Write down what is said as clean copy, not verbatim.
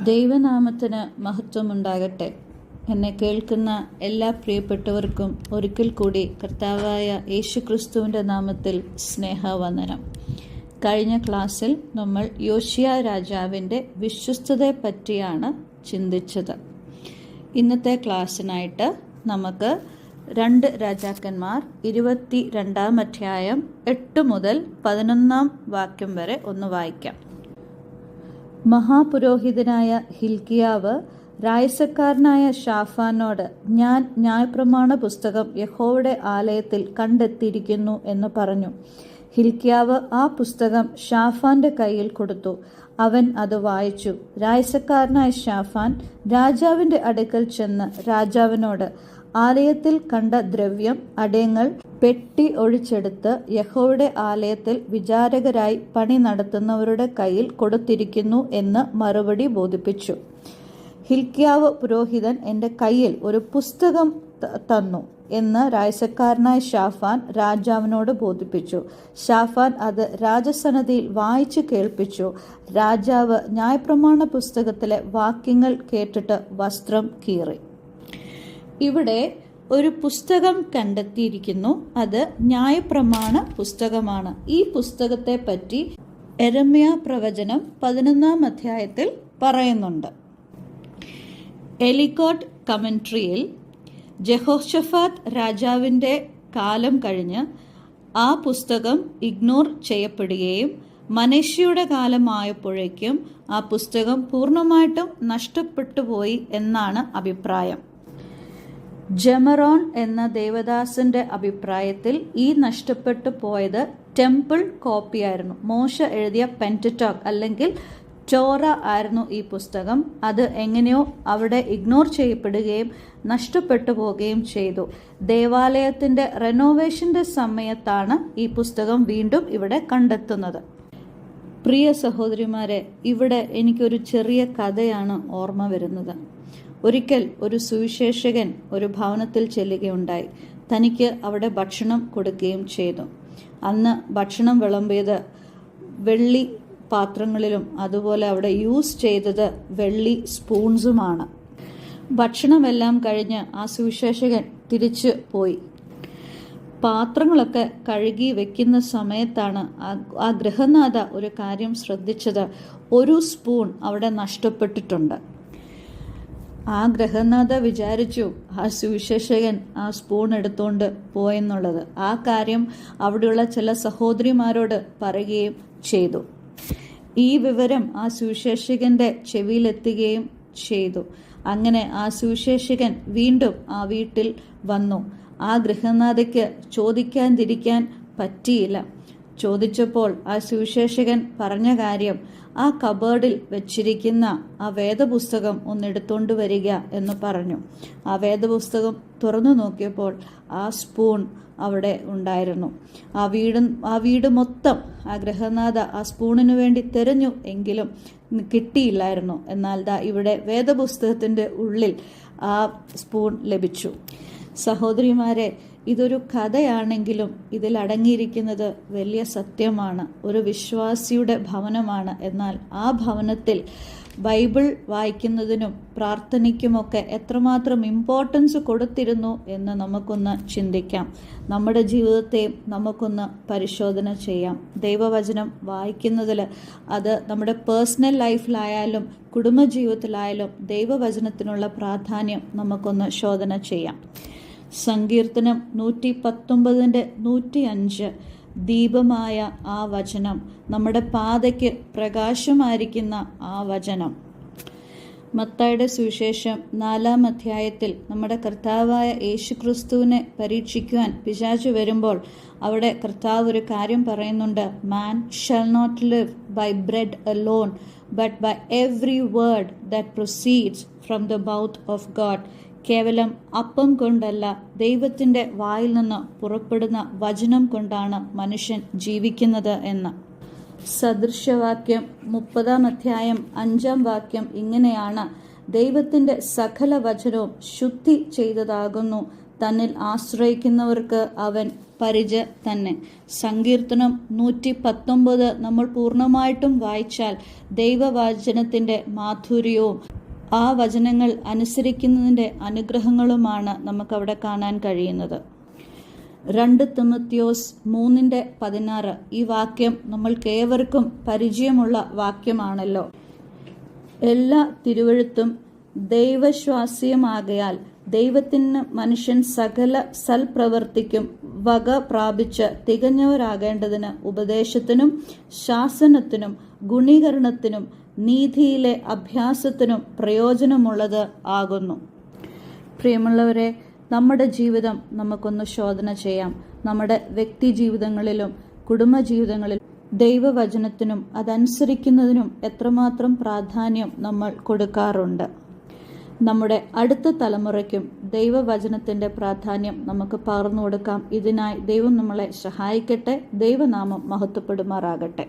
ദൈവനാമത്തിന് മഹത്വമുണ്ടാകട്ടെ. എന്നെ കേൾക്കുന്ന എല്ലാ പ്രിയപ്പെട്ടവർക്കും ഒരിക്കൽ കൂടി കർത്താവായ യേശുക്രിസ്തുവിൻ്റെ നാമത്തിൽ സ്നേഹവന്ദനം. കഴിഞ്ഞ ക്ലാസ്സിൽ നമ്മൾ യോശിയ രാജാവിൻ്റെ വിശ്വസ്തതയെ പറ്റിയാണ് ചിന്തിച്ചത്. ഇന്നത്തെ ക്ലാസ്സിനായിട്ട് നമുക്ക് 2 രാജാക്കന്മാർ 22-ാം അധ്യായം 8 മുതൽ 11-ാം വാക്യം വരെ ഒന്ന് വായിക്കാം. മഹാപുരോഹിതനായ ഹിൽക്കിയാവ് രായസക്കാരനായ ഷാഫാനോട്, ഞാൻ ന്യായപ്രമാണ പുസ്തകം യഹോവയുടെ ആലയത്തിൽ കണ്ടെത്തിയിരിക്കുന്നു എന്ന് പറഞ്ഞു. ഹിൽക്കിയാവ് ആ പുസ്തകം ഷാഫാന്റെ കയ്യിൽ കൊടുത്തു. അവൻ അത് വായിച്ചു. രായസക്കാരനായ ഷാഫാൻ രാജാവിന്റെ അടുക്കൽ ചെന്ന് രാജാവിനോട്, ആലയത്തിൽ കണ്ട ദ്രവ്യം അടയങ്ങൾ പെട്ടി ഒഴിച്ചെടുത്ത് യഹോവയുടെ ആലയത്തിൽ വിചാരകരായി പണി നടത്തുന്നവരുടെ കയ്യിൽ കൊടുത്തിരിക്കുന്നു എന്ന് മറുപടി ബോധിപ്പിച്ചു. ഹിൽക്കിയാവ് പുരോഹിതൻ എൻ്റെ കയ്യിൽ ഒരു പുസ്തകം തന്നു എന്ന് രായസക്കാരനായ ഷാഫാൻ രാജാവിനോട് ബോധിപ്പിച്ചു. ഷാഫാൻ അത് രാജസന്നിധിയിൽ വായിച്ചു കേൾപ്പിച്ചു. രാജാവ് ന്യായപ്രമാണ പുസ്തകത്തിലെ വാക്യങ്ങൾ കേട്ടിട്ട് വസ്ത്രം കീറി. ഇവിടെ ഒരു പുസ്തകം കണ്ടെത്തിയിരിക്കുന്നു. അത് ന്യായപ്രമാണ പുസ്തകമാണ്. ഈ പുസ്തകത്തെ പറ്റി യെരമ്യാ പ്രവചനം 11-ാം അധ്യായത്തിൽ പറയുന്നുണ്ട്. എലിക്കോട്ട് കമൻട്രിയിൽ ജെഹോഷഫാത്ത് രാജാവിൻ്റെ കാലം കഴിഞ്ഞ് ആ പുസ്തകം ഇഗ്നോർ ചെയ്യപ്പെടുകയും മനശ്ശെയുടെ കാലമായപ്പോഴേക്കും ആ പുസ്തകം പൂർണ്ണമായിട്ടും നഷ്ടപ്പെട്ടുപോയി എന്നാണ് അഭിപ്രായം. ജെമറോൺ എന്ന ദേവദാസന്റെ അഭിപ്രായത്തിൽ ഈ നഷ്ടപ്പെട്ടു പോയത് ടെമ്പിൾ കോപ്പിയായിരുന്നു. മോശ എഴുതിയ പെന്ററ്റോക്ക് അല്ലെങ്കിൽ ടോറ ആയിരുന്നു ഈ പുസ്തകം. അത് എങ്ങനെയോ അവിടെ ഇഗ്നോർ ചെയ്യപ്പെടുകയും നഷ്ടപ്പെട്ടു പോവുകയും ചെയ്തു. ദേവാലയത്തിന്റെ റെനോവേഷന്റെ സമയത്താണ് ഈ പുസ്തകം വീണ്ടും ഇവിടെ കണ്ടെത്തുന്നത്. പ്രിയ സഹോദരിമാരെ, ഇവിടെ എനിക്കൊരു ചെറിയ കഥയാണ് ഓർമ്മ വരുന്നത്. ഒരിക്കൽ ഒരു സുവിശേഷകൻ ഒരു ഭവനത്തിൽ ചെല്ലുകയുണ്ടായി. തനിക്ക് അവിടെ ഭക്ഷണം കൊടുക്കുകയും ചെയ്തു. അന്ന് ഭക്ഷണം വിളമ്പിയത് വെള്ളി പാത്രങ്ങളിലും അതുപോലെ അവിടെ യൂസ് ചെയ്തത് വെള്ളി സ്പൂൺസുമാണ്. ഭക്ഷണമെല്ലാം കഴിഞ്ഞ് ആ സുവിശേഷകൻ തിരിച്ചു പോയി. പാത്രങ്ങളൊക്കെ കഴുകി വെക്കുന്ന സമയത്താണ് ആ ഗൃഹനാഥ ഒരു കാര്യം ശ്രദ്ധിച്ചത്. ഒരു സ്പൂൺ അവിടെ നഷ്ടപ്പെട്ടിട്ടുണ്ട്. ആ ഗൃഹനാഥ വിചാരിച്ചു ആ സുവിശേഷകൻ ആ സ്പൂൺ എടുത്തുകൊണ്ട് പോയെന്നുള്ളത്. ആ കാര്യം അവിടെയുള്ള ചില സഹോദരിമാരോട് പറയുകയും ചെയ്തു. ഈ വിവരം ആ സുവിശേഷകന്റെ ചെവിയിലെത്തുകയും ചെയ്തു. അങ്ങനെ ആ സുവിശേഷകൻ വീണ്ടും ആ വീട്ടിൽ വന്നു. ആ ഗൃഹനാഥയ്ക്ക് ചോദിക്കാതിരിക്കാൻ പറ്റിയില്ല. ചോദിച്ചപ്പോൾ ആ സുവിശേഷകൻ പറഞ്ഞ കാര്യം, ആ കബേർഡിൽ വെച്ചിരിക്കുന്ന ആ വേദപുസ്തകം ഒന്നെടുത്തോണ്ട് വരിക എന്ന് പറഞ്ഞു. ആ വേദപുസ്തകം തുറന്നു നോക്കിയപ്പോൾ ആ സ്പൂൺ അവിടെ ഉണ്ടായിരുന്നു. ആ വീട് മൊത്തം ആ ഗൃഹനാഥ ആ സ്പൂണിനു വേണ്ടി തിരഞ്ഞു, എങ്കിലും കിട്ടിയില്ലായിരുന്നു. എന്നാൽ ഇവിടെ വേദപുസ്തകത്തിന്റെ ഉള്ളിൽ ആ സ്പൂൺ ലഭിച്ചു. സഹോദരിമാരെ, ഇതൊരു കഥയാണെങ്കിലും ഇതിൽ അടങ്ങിയിരിക്കുന്നത് വലിയ സത്യമാണ്. ഒരു വിശ്വാസിയുടെ ഭവനമാണ്. എന്നാൽ ആ ഭവനത്തിൽ ബൈബിൾ വായിക്കുന്നതിനും പ്രാർത്ഥനയ്ക്കുമൊക്കെ എത്രമാത്രം ഇമ്പോർട്ടൻസ് കൊടുത്തിരുന്നു എന്ന് നമുക്കൊന്ന് ചിന്തിക്കാം. നമ്മുടെ ജീവിതത്തെയും നമുക്കൊന്ന് പരിശോധന ചെയ്യാം. ദൈവവചനം വായിക്കുന്നതിൽ അത് നമ്മുടെ പേഴ്സണൽ ലൈഫിലായാലും കുടുംബജീവിതത്തിലായാലും ദൈവവചനത്തിനുള്ള പ്രാധാന്യം നമുക്കൊന്ന് ശോധന ചെയ്യാം. സങ്കീർത്തനം 119-105 ദീപമായ ആ വചനം, നമ്മുടെ പാതയ്ക്ക് പ്രകാശമായിരിക്കുന്ന ആ വചനം. മത്തായിയുടെ സുവിശേഷം 4-ാം അധ്യായത്തിൽ നമ്മുടെ കർത്താവായ യേശുക്രിസ്തുവിനെ പരീക്ഷിക്കുവാൻ പിശാച് വരുമ്പോൾ അവിടെ കർത്താവ് ഒരു കാര്യം പറയുന്നുണ്ട്. Man shall not live by bread alone but by every word that proceeds from the mouth of God. കേവലം അപ്പം കൊണ്ടല്ല, ദൈവത്തിൻ്റെ വായിൽ നിന്ന് പുറപ്പെടുന്ന വചനം കൊണ്ടാണ് മനുഷ്യൻ ജീവിക്കുന്നത് എന്ന്. സദൃശവാക്യം 30-ാം അധ്യായം 5-ാം വാക്യം ഇങ്ങനെയാണ്: ദൈവത്തിൻ്റെ സകല വചനവും ശുദ്ധി ചെയ്തതാകുന്നു, തന്നിൽ ആശ്രയിക്കുന്നവർക്ക് അവൻ പരിച തന്നെ. സങ്കീർത്തനം 119 നമ്മൾ പൂർണ്ണമായിട്ടും വായിച്ചാൽ ദൈവവചനത്തിൻ്റെ മാധുര്യവും ആ വചനങ്ങൾ അനുസരിക്കുന്നതിൻ്റെ അനുഗ്രഹങ്ങളുമാണ് നമുക്കവിടെ കാണാൻ കഴിയുന്നത്. 2 തിമോത്തിയോസ് 3:16 ഈ വാക്യം നമ്മൾക്കേവർക്കും പരിചയമുള്ള വാക്യമാണല്ലോ. എല്ലാ തിരുവെഴുത്തും ദൈവശ്വാസ്യമാകയാൽ ദൈവത്തിന് മനുഷ്യൻ സകല സൽപ്രവൃത്തിക്കും വക പ്രാപിച്ച് തികഞ്ഞവരാകേണ്ടതിന് ഉപദേശത്തിനും ശാസനത്തിനും ഗുണീകരണത്തിനും നീതിയിലെ അഭ്യാസത്തിനും പ്രയോജനമുള്ളത് ആകുന്നു. പ്രിയമുള്ളവരെ, നമ്മുടെ ജീവിതം നമുക്കൊന്ന് ശോധന ചെയ്യാം. നമ്മുടെ വ്യക്തി ജീവിതങ്ങളിലും കുടുംബജീവിതങ്ങളിലും ദൈവവചനത്തിനും അതനുസരിക്കുന്നതിനും എത്രമാത്രം പ്രാധാന്യം നമ്മൾ കൊടുക്കാറുണ്ട്. നമ്മുടെ അടുത്ത തലമുറയ്ക്കും ദൈവവചനത്തിൻ്റെ പ്രാധാന്യം നമുക്ക് പകർന്നു കൊടുക്കാം. ഇതിനായി ദൈവം നമ്മളെ സഹായിക്കട്ടെ. ദൈവനാമം മഹത്വപ്പെടുമാറാകട്ടെ.